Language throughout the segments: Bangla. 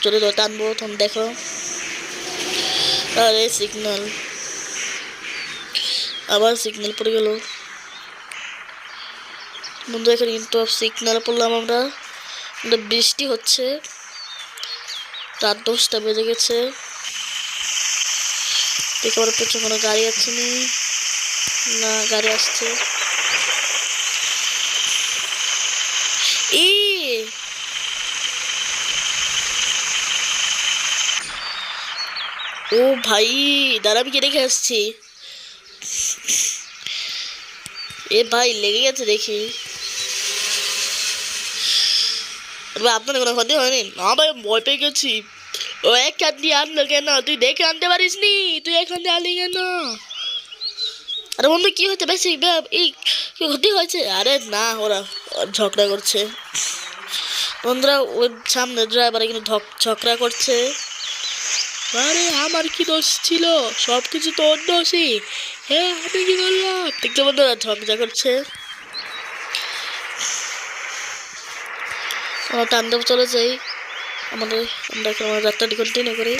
জোরে ধরে টানবো তখন দেখো। আরে সিগন্যাল, আবার সিগন্যাল পড়ে গেল বন্ধু। এখানে কিন্তু সিগন্যাল পড়লাম আমরা। বৃষ্টি হচ্ছে, রাত 10টা বেজে গেছে। দেখে আমার পেছনে কোনো গাড়ি আসছেনি, না গাড়ি আসছে। ও ভাই দাঁড়া, আমি কি রেখে আসছি। এ ভাই লেগে গেছে দেখি। আপনার কোনো ক্ষতি হয়নি? না ভাই ভয় পেয়ে গেছি। ও এখান দিয়ে আনলো কেন? তুই দেখে আনতে পারিস নি? তুই এখান দিয়ে আনলি কেন? আরে বন্ধু কি হচ্ছে? বেশি এই কি ক্ষতি হয়েছে? আরে না, ওরা ঝগড়া করছে বন্ধুরা। ওই সামনে ড্রাইভার কিন্তু ঝগড়া করছে। আরে আমার কি দোষ ছিল? সব কিছু তো ওর দোষই। হ্যাঁ আমি কি করলাম? দেখতে বন্ধুরা ঝগড়া করছে। আমরা টানতে চলে যাই আমাদের। আমরা এখন আমার যাত্রাটি কন্টিনিউ করি।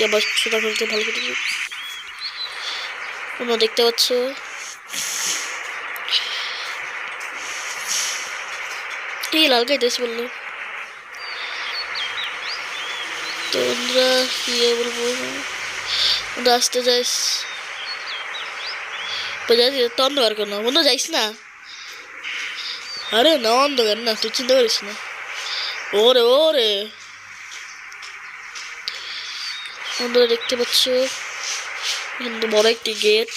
আবার সোজা করতে ভালো করে তোমরা দেখতে পাচ্ছ। এই লাল গাইতেছি বললো তো বন্ধুরা, কি বলবো, বন্ধু আসতে যাইস তো অন্ধকার কেন বন্ধু? যাইস না। আরে না অন্ধকার না, তুই চিন্তা করিস না। ওরে ওরে বন্ধুরা দেখতে পাচ্ছ কিন্তু বড় একটি গেট।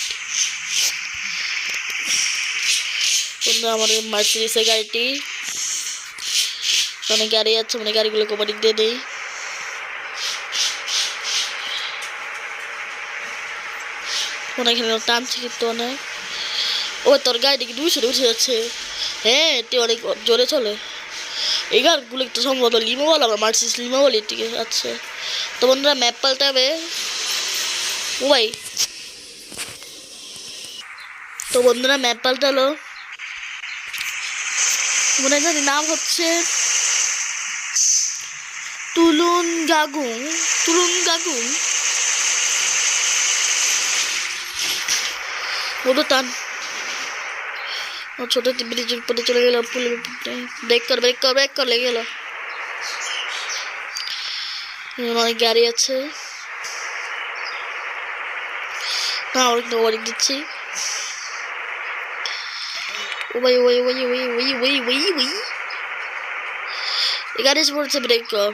বন্ধু আমাদের মার্সিডিজের গাড়িটি, অনেক গাড়ি আছে, মানে গাড়িগুলো কোপারিক দিয়ে দেই। এখানে টানছে কিন্তু অনেক। ও তোর গাড়িটা কি 200 উঠে যাচ্ছে? হ্যাঁ তুই অনেক জোরে চলে। এই গাড়িগুলো একটু সম্ভবত লিমো বলো, আমরা মার্সিডিজ লিমো বলি, ঠিক আছে। তো বন্ধুরা ম্যাপ পাল্টাবে। ও ভাই, তো বন্ধুরা ম্যাপ পাল্টালো। মনে জানি নাম হচ্ছে তুলুন গাগুং। তুলুন গাগুং বন্ধু টান। ছোট ব্রিজের উপরে চলে গেলাম। ব্রেক কর ব্রেক কর ব্রেক কর, লেগে গেল। অনেক গাড়ি আছে না, অনেক ওভারটেক দিচ্ছি। ও ভাই ওই ওই ওই ওই ওই ওই ওই গাড়ি এসে পড়ছে, ব্রেক কর।